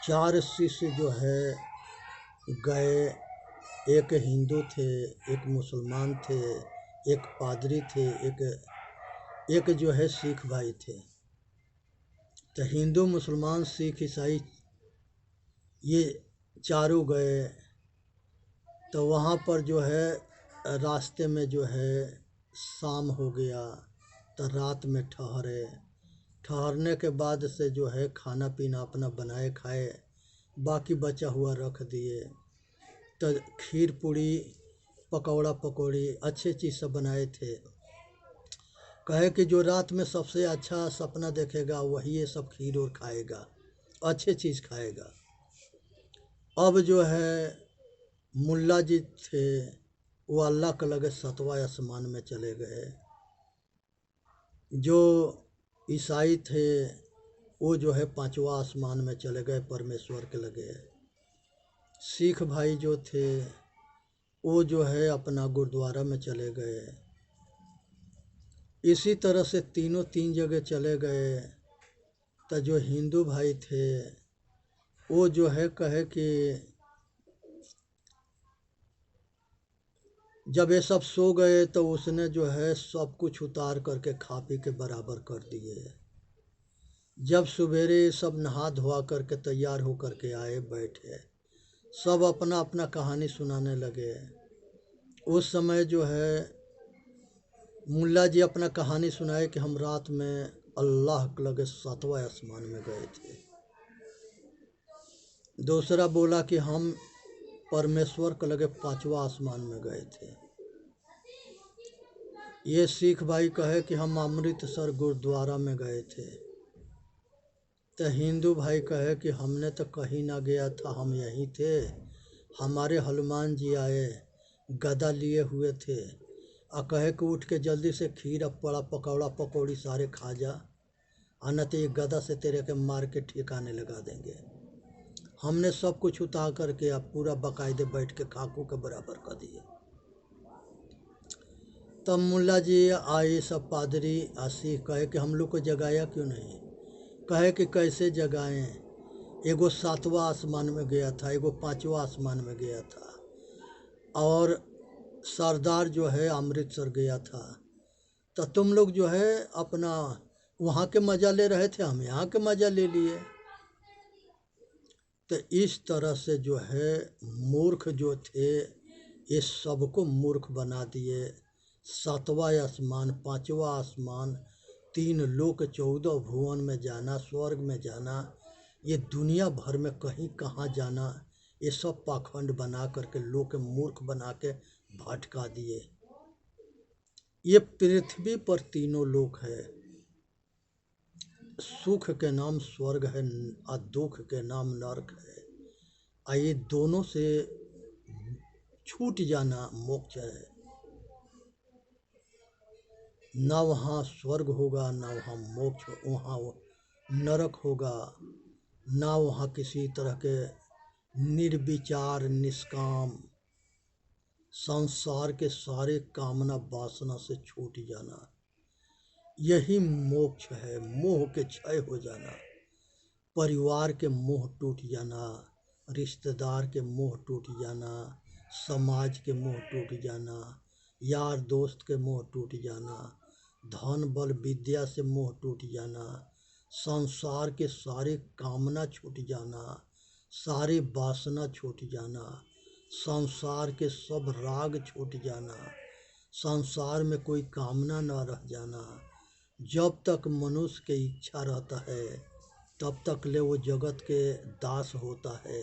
चार शिष्य जो है गए। एक हिंदू थे, एक मुसलमान थे, एक पादरी थे, एक जो है सिख भाई थे। तो हिंदू मुसलमान सिख ईसाई ये चारों गए। तो वहाँ पर जो है रास्ते में जो है शाम हो गया, तो रात में ठहरने के बाद से जो है खाना पीना अपना बनाए खाए, बाकी बचा हुआ रख दिए। तो खीर पूड़ी पकौड़ा पकौड़ी अच्छी चीज़ सब बनाए थे। कहे कि जो रात में सबसे अच्छा सपना देखेगा वही ये सब खीर और खाएगा, अच्छी चीज़ खाएगा। अब जो है मुल्ला जी थे वो अल्लाह के लगे 7वां आसमान में चले गए। जो ईसाई थे वो जो है 5वां आसमान में चले गए, परमेश्वर के लगे। सिख भाई जो थे वो जो है अपना गुरुद्वारा में चले गए। इसी तरह से तीनों तीन जगह चले गए। तो जो हिंदू भाई थे वो जो है कहे कि जब ये सब सो गए तो उसने जो है सब कुछ उतार करके खा पी के बराबर कर दिए। जब सवेरे सब नहा धोआ करके तैयार हो करके आए, बैठे, सब अपना अपना कहानी सुनाने लगे। उस समय जो है मुल्ला जी अपना कहानी सुनाए कि हम रात में अल्लाह के लगे 7वां आसमान में गए थे। दूसरा बोला कि हम परमेश्वर के लगे 5वां आसमान में गए थे। ये सिख भाई कहे कि हम अमृतसर गुरुद्वारा में गए थे। तो हिंदू भाई कहे कि हमने तो कहीं ना गया था, हम यहीं थे। हमारे हनुमान जी आए, गदा लिए हुए थे, और कहे कि उठ के जल्दी से खीर पड़ा पकौड़ा पकौड़ी सारे खा जा, न तो ये गदा से तेरे के मार के ठिकाने लगा देंगे। हमने सब कुछ उतार करके अब पूरा बाकायदे बैठ के खाकू के बराबर कर दिए। तब मुल्ला जी आए, सब पादरी आसी कहे कि हम लोग को जगाया क्यों नहीं। कहे कि कैसे जगाएं, एगो 7वां आसमान में गया था, एगो 5वां आसमान में गया था, और सरदार जो है अमृतसर गया था। तो तुम लोग जो है अपना वहाँ के मज़ा ले रहे थे, हम यहाँ के मज़ा ले लिए। तो इस तरह से जो है मूर्ख जो थे ये सबको मूर्ख बना दिए। 7वां आसमान, 5वां आसमान, 3 लोक 14 भुवन में जाना, स्वर्ग में जाना, ये दुनिया भर में कहीं कहाँ जाना, ये सब पाखंड बना करके लोग के मूर्ख बना के भटका दिए। ये पृथ्वी पर तीनों लोक है। सुख के नाम स्वर्ग है और दुख के नाम नरक है। और ये दोनों से छूट जाना मोक्ष है। ना वहाँ स्वर्ग होगा, ना वहाँ मोक्ष, वहाँ नरक होगा। ना वहाँ किसी तरह के निर्विचार निष्काम संसार के सारे कामना वासना से छूट जाना, यही मोक्ष है। मोह के क्षय हो जाना, परिवार के मोह टूट जाना, रिश्तेदार के मोह टूट जाना, समाज के मोह टूट जाना, यार दोस्त के मोह टूट जाना, धन बल विद्या से मोह टूट जाना, संसार के सारे कामना छूट जाना, सारे वासना छूट जाना, संसार के सब राग छूट जाना, संसार में कोई कामना न रह जाना। जब तक मनुष्य की इच्छा रहता है तब तक ले वो जगत के दास होता है,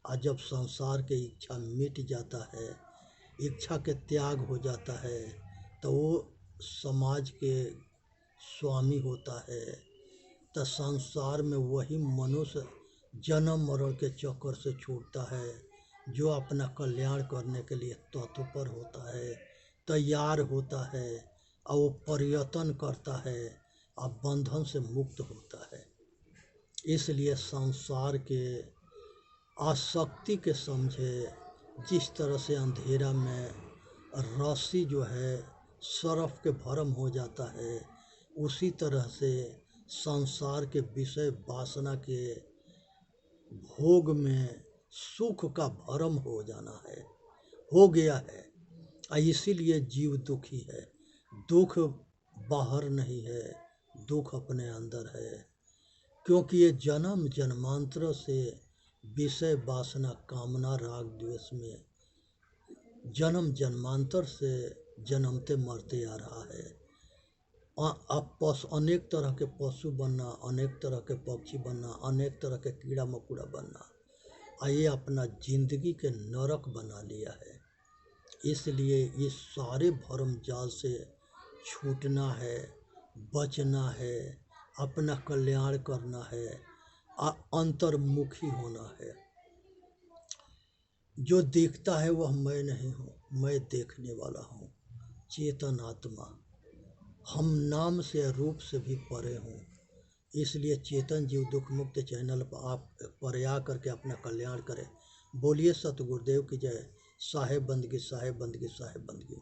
और जब संसार की इच्छा मिट जाता है, इच्छा के त्याग हो जाता है, तो वो समाज के स्वामी होता है। तो संसार में वही मनुष्य जन्म मरण के चक्कर से छूटता है जो अपना कल्याण करने के लिए तत्पर होता है, तैयार होता है, और वो प्रयत्न करता है और बंधन से मुक्त होता है। इसलिए संसार के आसक्ति के समझे। जिस तरह से अंधेरा में रस्सी जो है सरफ के भरम हो जाता है, उसी तरह से संसार के विषय वासना के भोग में सुख का भरम हो जाना है, हो गया है। इसीलिए जीव दुखी है। दुख बाहर नहीं है, दुख अपने अंदर है, क्योंकि ये जन्म जन्मांतर से विषय वासना कामना राग द्वेष में जन्म जन्मांतर से जन्मते मरते आ रहा है। अनेक तरह के पशु बनना, अनेक तरह के पक्षी बनना, अनेक तरह के कीड़ा मकोड़ा बनना, ये अपना जिंदगी के नरक बना लिया है। इसलिए इस सारे भरम जाल से छूटना है, बचना है, अपना कल्याण करना है, अंतर्मुखी होना है। जो देखता है वह मैं नहीं हूँ, मैं देखने वाला हूँ, चेतन आत्मा। हम नाम से रूप से भी परे हूँ। इसलिए चेतन जीव दुख मुक्त चैनल पर आप पर आ करके अपना कल्याण करें। बोलिए सतगुरुदेव की जय। साहेब बंदगी, साहेब बंदगी, साहेब बंदगी।